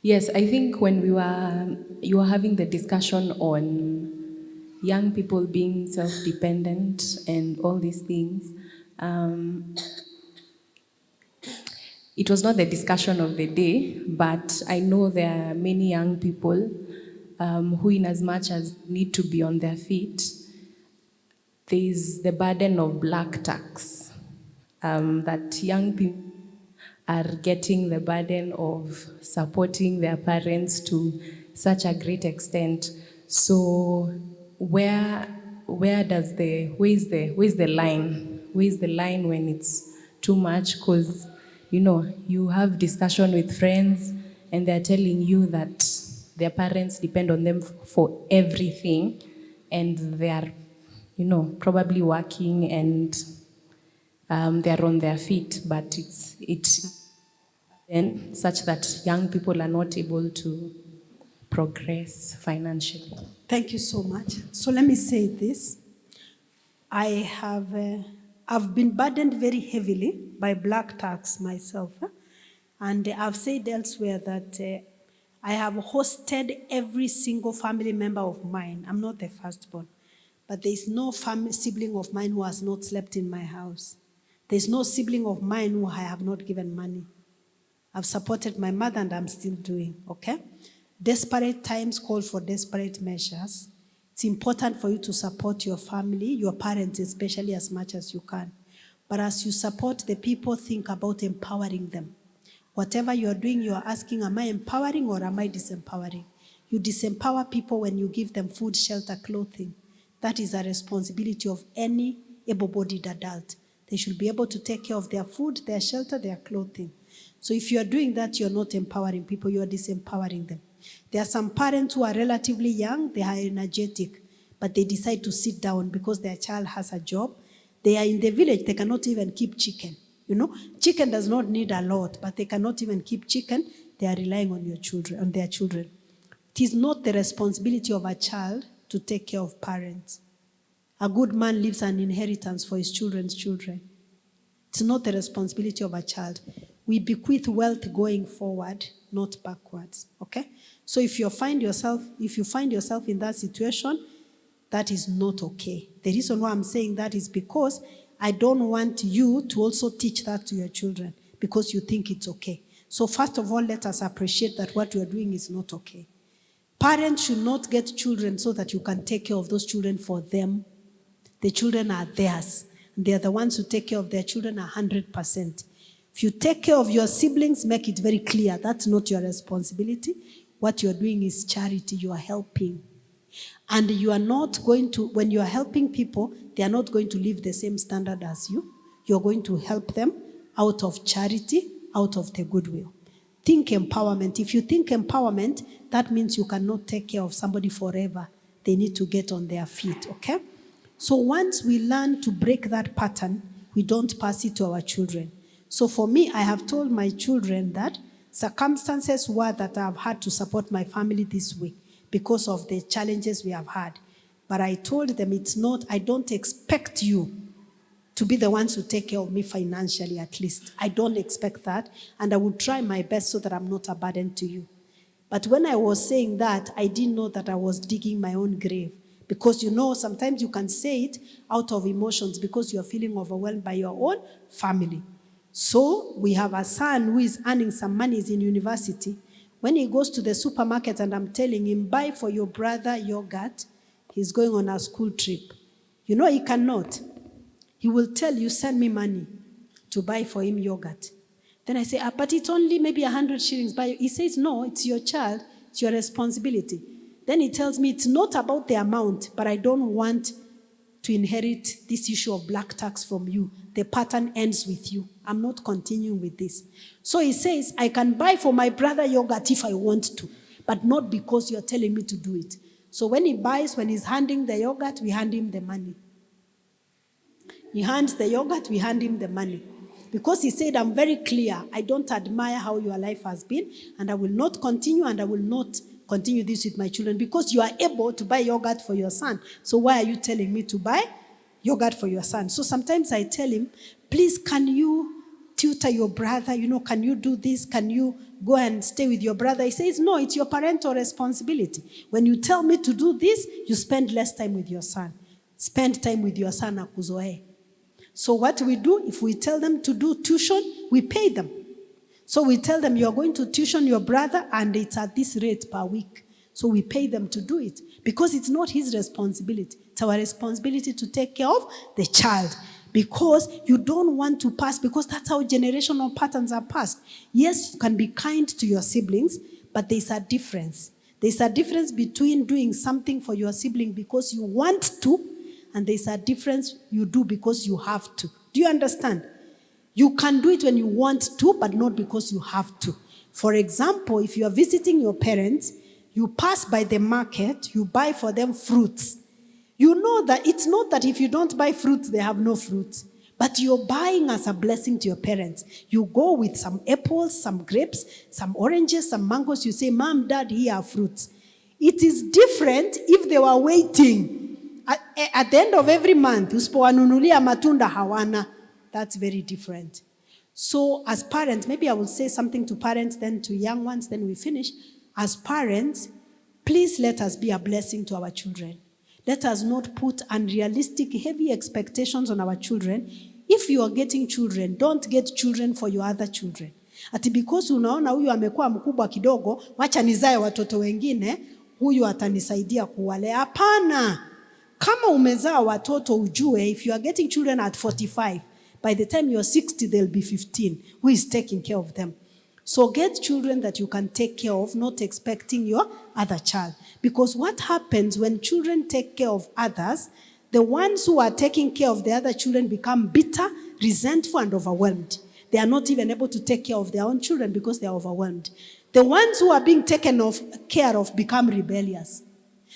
Yes, I think when you were having the discussion on young people being self-dependent and all these things, it was not the discussion of the day, but I know there are many young people who, in as much as need to be on their feet, there is the burden of black tax, that young people are getting the burden of supporting their parents to such a great extent. So where's the line? Where's the line when it's too much? Because, you know, you have discussion with friends and they're telling you that their parents depend on them for everything, and they are, you know, probably working and they're on their feet, but it's then such that young people are not able to progress financially. Thank you so much. So let me say this. I've been burdened very heavily by black tax myself. And I've said elsewhere that I have hosted every single family member of mine. I'm not the firstborn, but there's no sibling of mine who has not slept in my house. There's no sibling of mine who I have not given money. I've supported my mother and I'm still doing, okay? Desperate times call for desperate measures. It's important for you to support your family, your parents especially, as much as you can. But as you support the people, think about empowering them. Whatever you're doing, you're asking, am I empowering or am I disempowering? You disempower people when you give them food, shelter, clothing. That is a responsibility of any able-bodied adult. They should be able to take care of their food, their shelter, their clothing. So if you're doing that, you're not empowering people, you're disempowering them. There are some parents who are relatively young, they are energetic, but they decide to sit down because their child has a job. They are in the village, they cannot even keep chicken. You know, chicken does not need a lot, but they cannot even keep chicken. They are relying on their children. It is not the responsibility of a child to take care of parents. A good man leaves an inheritance for his children's children. It's not the responsibility of a child. We bequeath wealth going forward, not backwards. Okay? So if you find yourself in that situation, that is not okay. The reason why I'm saying that is because I don't want you to also teach that to your children because you think it's okay. So first of all, let us appreciate that what you are doing is not okay. Parents should not get children so that you can take care of those children for them. The children are theirs. They are the ones who take care of their children 100%. If you take care of your siblings, make it very clear. That's not your responsibility. What you're doing is charity. You are helping. And you are not going to, when you are helping people, they are not going to live the same standard as you. You're going to help them out of charity, out of the goodwill. Think empowerment. If you think empowerment, that means you cannot take care of somebody forever. They need to get on their feet, okay? So once we learn to break that pattern, we don't pass it to our children. So for me, I have told my children that circumstances were that I have had to support my family this way because of the challenges we have had. But I told them it's not, I don't expect you to be the ones who take care of me financially at least. I don't expect that. And I will try my best so that I'm not a burden to you. But when I was saying that, I didn't know that I was digging my own grave. Because you know, sometimes you can say it out of emotions because you're feeling overwhelmed by your own family. So we have a son who is earning some money, he's in university. When he goes to the supermarket and I'm telling him, buy for your brother yogurt, he's going on a school trip. You know he cannot. He will tell you, send me money to buy for him yogurt. Then I say, but it's only maybe 100 shillings. But he says, no, it's your child, it's your responsibility. Then he tells me it's not about the amount, but I don't want to inherit this issue of black tax from you. The pattern ends with you. I'm not continuing with this. So he says, I can buy for my brother yogurt if I want to, but not because you're telling me to do it. So when he buys, when he's handing the yogurt, we hand him the money. He hands the yogurt, we hand him the money. Because he said, I'm very clear. I don't admire how your life has been, and I will not continue, and I will not continue this with my children, because you are able to buy yogurt for your son. So why are you telling me to buy yogurt for your son? So sometimes I tell him, please, can you tutor your brother? Can you do this? Can you go and stay with your brother? He says, no, it's your parental responsibility. When you tell me to do this, you spend less time with your son. Spend time with your son, akuzoe. So what we do, if we tell them to do tuition, we pay them. So we tell them, you're going to tuition your brother, and it's at this rate per week. So we pay them to do it, because it's not his responsibility. It's our responsibility to take care of the child, because you don't want to pass, because that's how generational patterns are passed. Yes, you can be kind to your siblings, but there's a difference. There's a difference between doing something for your sibling because you want to, and there's a difference you do because you have to. Do you understand? You can do it when you want to, but not because you have to. For example, if you are visiting your parents, you pass by the market, you buy for them fruits. You know that it's not that if you don't buy fruits, they have no fruits. But you're buying as a blessing to your parents. You go with some apples, some grapes, some oranges, some mangoes. You say, Mom, Dad, here are fruits. It is different if they were waiting. At the end of every month, usipowanunulia matunda hawana. That's very different. So as parents, maybe I will say something to parents, then to young ones, then we finish. As parents, please let us be a blessing to our children. Let us not put unrealistic, heavy expectations on our children. If you are getting children, don't get children for your other children. Ati because unaona huyu amekuwa mkubwa kidogo, wacha nizae watoto wengine, huyu atanisaidia kuwalea. Hapana. Kama umezaa watoto ujue, if you are getting children at 45, by the time you're 60, they'll be 15. Who is taking care of them? So get children that you can take care of, not expecting your other child. Because what happens when children take care of others, the ones who are taking care of the other children become bitter, resentful, and overwhelmed. They are not even able to take care of their own children because they are overwhelmed. The ones who are being taken care of become rebellious.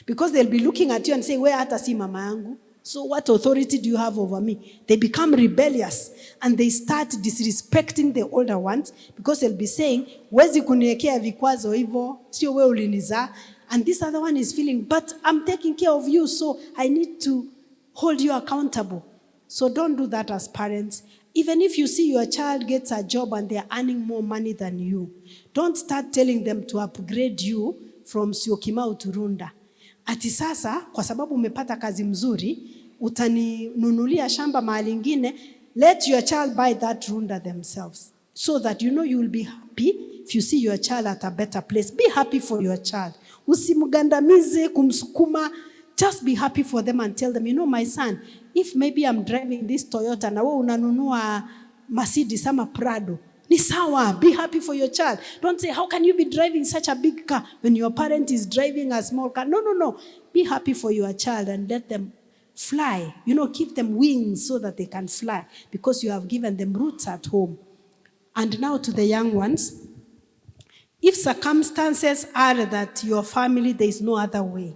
Because they'll be looking at you and say, where hata si mama yangu? So what authority do you have over me? They become rebellious and they start disrespecting the older ones because they'll be saying, wezi kuniekea vikwazo hivyo, sio wewe ulinizaa. And this other one is feeling, but I'm taking care of you, so I need to hold you accountable. So don't do that as parents. Even if you see your child gets a job and they're earning more money than you, don't start telling them to upgrade you from Syokimau to Runda. Ati sasa, kwa sababu umepata kazi mzuri, utaninunulia shamba mahali ingine, let your child buy that Runda themselves. So that you will be happy if you see your child at a better place. Be happy for your child. Usimgandamize, kumsukuma. Just be happy for them and tell them, my son, if maybe I'm driving this Toyota na wewe unanunua Mercedes ama Prado, ni sawa. Be happy for your child. Don't say, how can you be driving such a big car when your parent is driving a small car? No. Be happy for your child and let them fly. Give them wings so that they can fly because you have given them roots at home. And now to the young ones. If circumstances are that your family, there is no other way,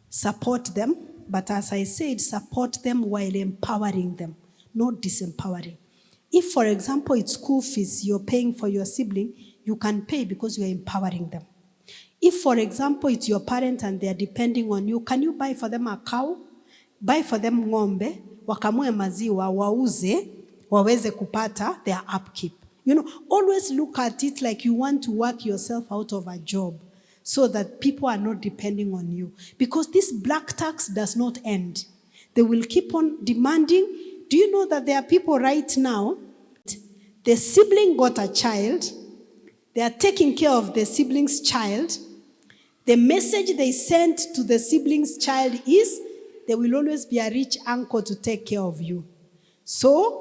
support them. But as I said, support them while empowering them, not disempowering. If, for example, it's school fees you're paying for your sibling, you can pay because you're empowering them. If, for example, it's your parent and they're depending on you, can you buy for them a cow? Buy for them ng'ombe, wakamue maziwa, wauze, waweze kupata their upkeep. Always look at it like you want to work yourself out of a job so that people are not depending on you. Because this black tax does not end. They will keep on demanding. Do you know that there are people right now, the sibling got a child, they are taking care of the sibling's child. The message they sent to the sibling's child is, there will always be a rich uncle to take care of you. So,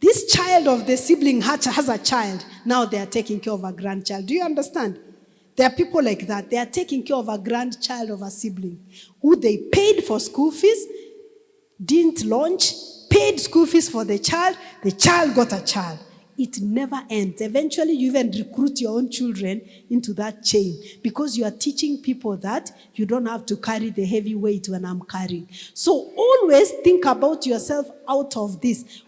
this child of the sibling has a child. Now they are taking care of a grandchild. Do you understand? There are people like that. They are taking care of a grandchild of a sibling who they paid for school fees. didn't launch, paid school fees for the child got a child. It never ends. Eventually, you even recruit your own children into that chain because you are teaching people that you don't have to carry the heavy weight when I'm carrying. So always think about yourself out of this.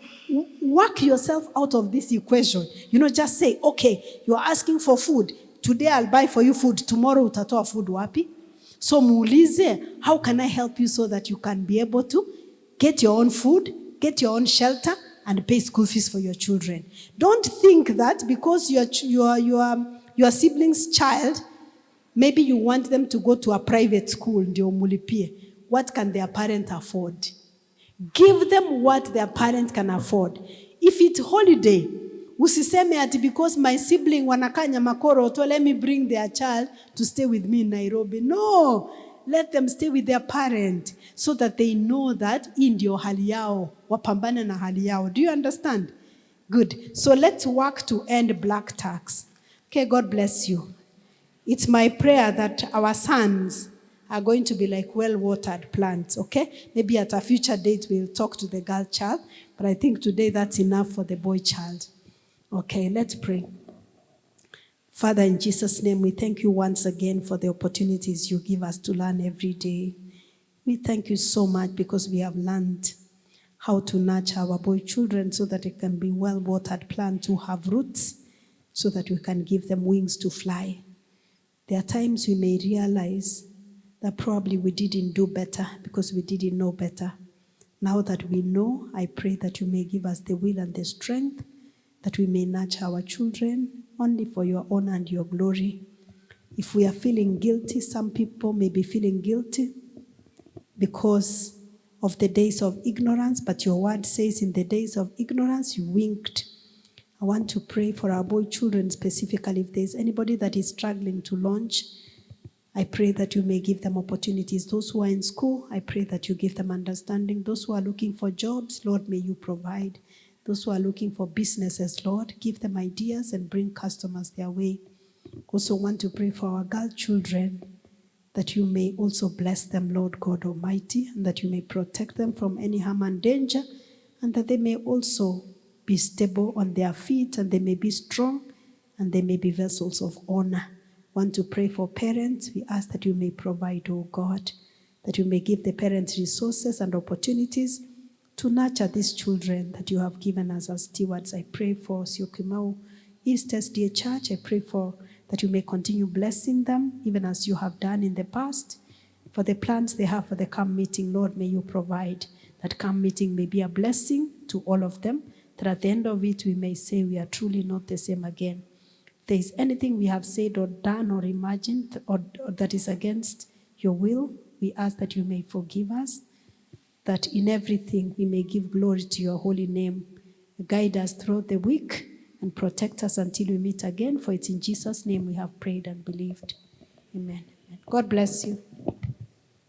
Work yourself out of this equation. Just say, okay, you're asking for food. Today I'll buy for you food. Tomorrow utatoa food wapi? So muulize, how can I help you so that you can be able to get your own food, get your own shelter, and pay school fees for your children. Don't think that because your sibling's child, maybe you want them to go to a private school, ndio mulipie. What can their parent afford? Give them what their parent can afford. If it's holiday, usiseme ati because my sibling wanakaa Nyamakoro, so let me bring their child to stay with me in Nairobi. No. Let them stay with their parent so that they know that in ndio hali yao, wapambane na hali yao. Do you understand? Good. So let's work to end black tax. Okay, God bless you. It's my prayer that our sons are going to be like well-watered plants, okay? Maybe at a future date we'll talk to the girl child, but I think today that's enough for the boy child. Okay, let's pray. Father, in Jesus' name, we thank you once again for the opportunities you give us to learn every day. We thank you so much because we have learned how to nurture our boy children so that it can be well-watered plants to have roots so that we can give them wings to fly. There are times we may realize that probably we didn't do better because we didn't know better. Now that we know, I pray that you may give us the will and the strength that we may nurture our children only for your honor and your glory. If we are feeling guilty, some people may be feeling guilty because of the days of ignorance, but your word says in the days of ignorance you winked. I want to pray for our boy children specifically. If there's anybody that is struggling to launch, I pray that you may give them opportunities. Those who are in school, I pray that you give them understanding. Those who are looking for jobs, Lord, may you provide. Those who are looking for businesses, Lord, give them ideas and bring customers their way. Also want to pray for our girl children, that you may also bless them, Lord God Almighty, and that you may protect them from any harm and danger, and that they may also be stable on their feet, and they may be strong, and they may be vessels of honor. Want to pray for parents. We ask that you may provide, oh God, that you may give the parents resources and opportunities to nurture these children that you have given us as stewards. I pray for Syokimau East SDA Church. I pray for that you may continue blessing them, even as you have done in the past. For the plans they have for the camp meeting, Lord, may you provide that camp meeting may be a blessing to all of them, that at the end of it we may say we are truly not the same again. If there is anything we have said or done or imagined or that is against your will, we ask that you may forgive us, that in everything we may give glory to your holy name. Guide us throughout the week and protect us until we meet again. For it's in Jesus' name we have prayed and believed. Amen. God bless you.